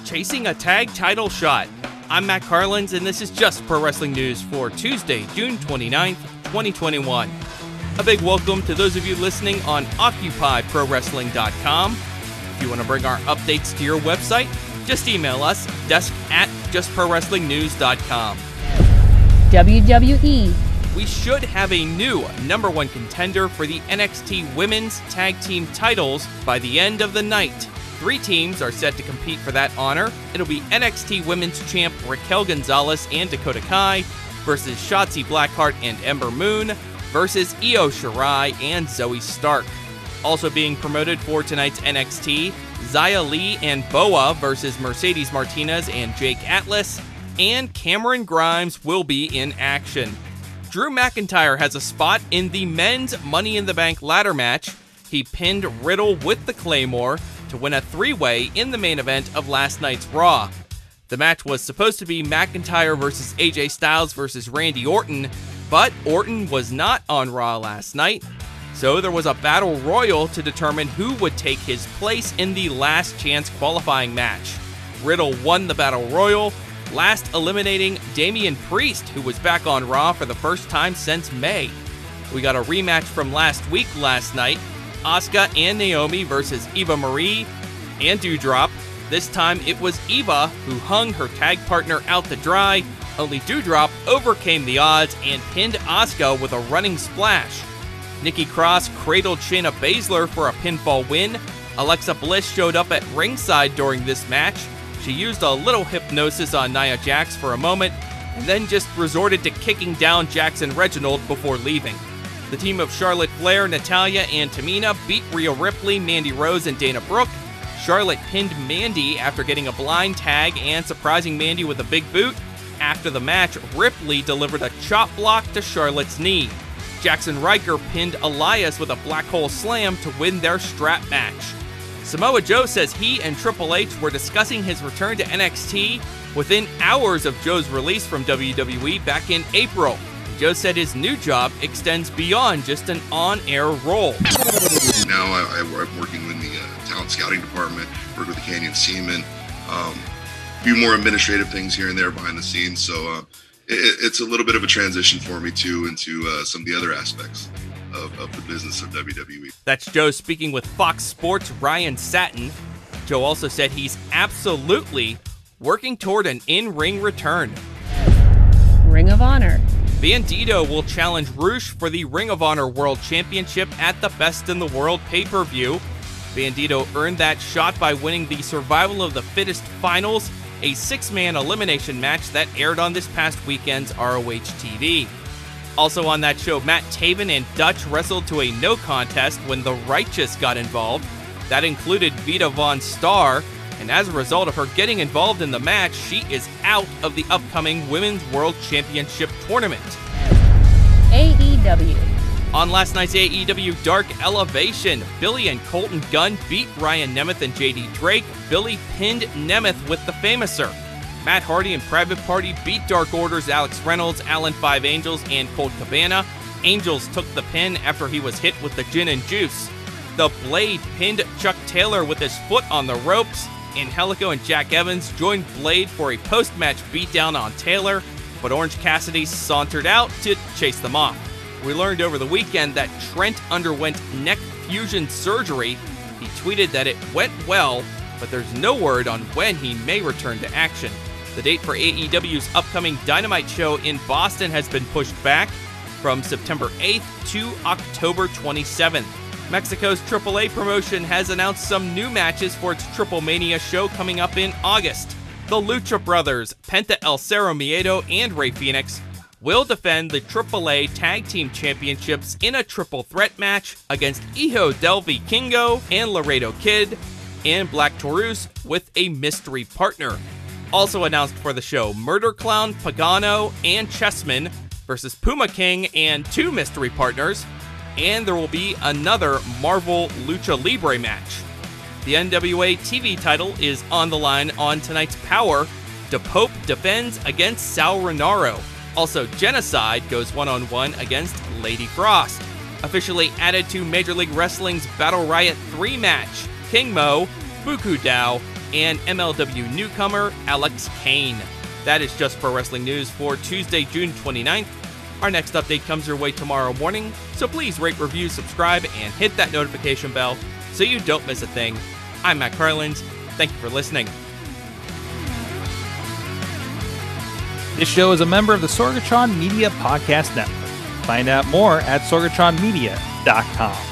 chasing a tag title shot. I'm Matt Carlins, and this is Just Pro Wrestling News for Tuesday, June 29th, 2021. A big welcome to those of you listening on OccupyProWrestling.com. If you want to bring our updates to your website, just email us, desk@justprowrestlingnews.com. WWE. We should have a new number one contender for the NXT Women's Tag Team titles by the end of the night. 3 teams are set to compete for that honor. It'll be NXT Women's Champ Raquel Gonzalez and Dakota Kai versus Shotzi Blackheart and Ember Moon versus Io Shirai and Zoey Stark. Also being promoted for tonight's NXT, Xia Li Boa versus Mercedes Martinez and Jake Atlas, and Cameron Grimes will be in action. Drew McIntyre has a spot in the men's Money in the Bank ladder match. He pinned Riddle with the Claymore to win a 3-way in the main event of last night's Raw. The match was supposed to be McIntyre versus AJ Styles versus Randy Orton, but Orton was not on Raw last night, so there was a battle royal to determine who would take his place in the last chance qualifying match. Riddle won the battle royal, last eliminating Damian Priest, who was back on Raw for the first time since May. We got a rematch from last week last night, Asuka and Naomi versus Eva Marie and Doudrop. This time it was Eva who hung her tag partner out to dry, only Doudrop overcame the odds and pinned Asuka with a running splash. Nikki Cross cradled Shayna Baszler for a pinfall win. Alexa Bliss showed up at ringside during this match. She used a little hypnosis on Nia Jax for a moment, and then just resorted to kicking down Jax and Reginald before leaving. The team of Charlotte Flair, Natalya, and Tamina beat Rhea Ripley, Mandy Rose, and Dana Brooke. Charlotte pinned Mandy after getting a blind tag and surprising Mandy with a big boot. After the match, Ripley delivered a chop block to Charlotte's knee. Jackson Riker pinned Elias with a black hole slam to win their strap match. Samoa Joe says he and Triple H were discussing his return to NXT within hours of Joe's release from WWE back in April. Joe said his new job extends beyond just an on-air role. Now I'm working in the talent scouting department, work with the Canyon team, and do more administrative things here and there behind the scenes. So it's a little bit of a transition for me too into some of the other aspects of the business of WWE. That's Joe speaking with Fox Sports' Ryan Satin. Joe also said he's absolutely working toward an in-ring return. Ring of Honor. Bandito will challenge Rush for the Ring of Honor World Championship at the Best in the World pay-per-view. Bandito earned that shot by winning the Survival of the Fittest Finals, a 6-man elimination match that aired on this past weekend's ROH TV. Also on that show, Matt Taven and Dutch wrestled to a no contest when The Righteous got involved. That included Vita Von Starr, and as a result of her getting involved in the match, she is out of the upcoming Women's World Championship tournament. AEW. On last night's AEW Dark Elevation, Billy and Colton Gunn beat Ryan Nemeth and JD Drake. Billy pinned Nemeth with the Famouser. Matt Hardy and Private Party beat Dark Order's Alex Reynolds, Alan Five Angels, and Colt Cabana. Angels took the pin after he was hit with the gin and juice. The Blade pinned Chuck Taylor with his foot on the ropes. Angelico and Jack Evans joined Blade for a post-match beatdown on Taylor, but Orange Cassidy sauntered out to chase them off. We learned over the weekend that Trent underwent neck fusion surgery. He tweeted that it went well, but there's no word on when he may return to action. The date for AEW's upcoming Dynamite show in Boston has been pushed back from September 8th to October 27th. Mexico's AAA promotion has announced some new matches for its Triple Mania show coming up in August. The Lucha Brothers, Penta El Cerro Miedo, and Rey Fenix will defend the AAA Tag Team Championships in a triple threat match against Hijo del Vikingo and Laredo Kid, and Black Taurus with a mystery partner. Also announced for the show, Murder Clown, Pagano, and Chessman versus Puma King and 2 mystery partners, and there will be another Marvel Lucha Libre match. The NWA TV title is on the line on tonight's Power. DePope defends against Sal Renaro. Also, Genocide goes one-on-one against Lady Frost. Officially added to Major League Wrestling's Battle Riot 3 match, King Mo, Buku Dao, and MLW newcomer Alex Kane. That is Just Pro Wrestling News for Tuesday, June 29th. Our next update comes your way tomorrow morning, so please rate, review, subscribe, and hit that notification bell so you don't miss a thing. I'm Matt Carlins. Thank you for listening. This show is a member of the Sorgatron Media Podcast Network. Find out more at sorgatronmedia.com.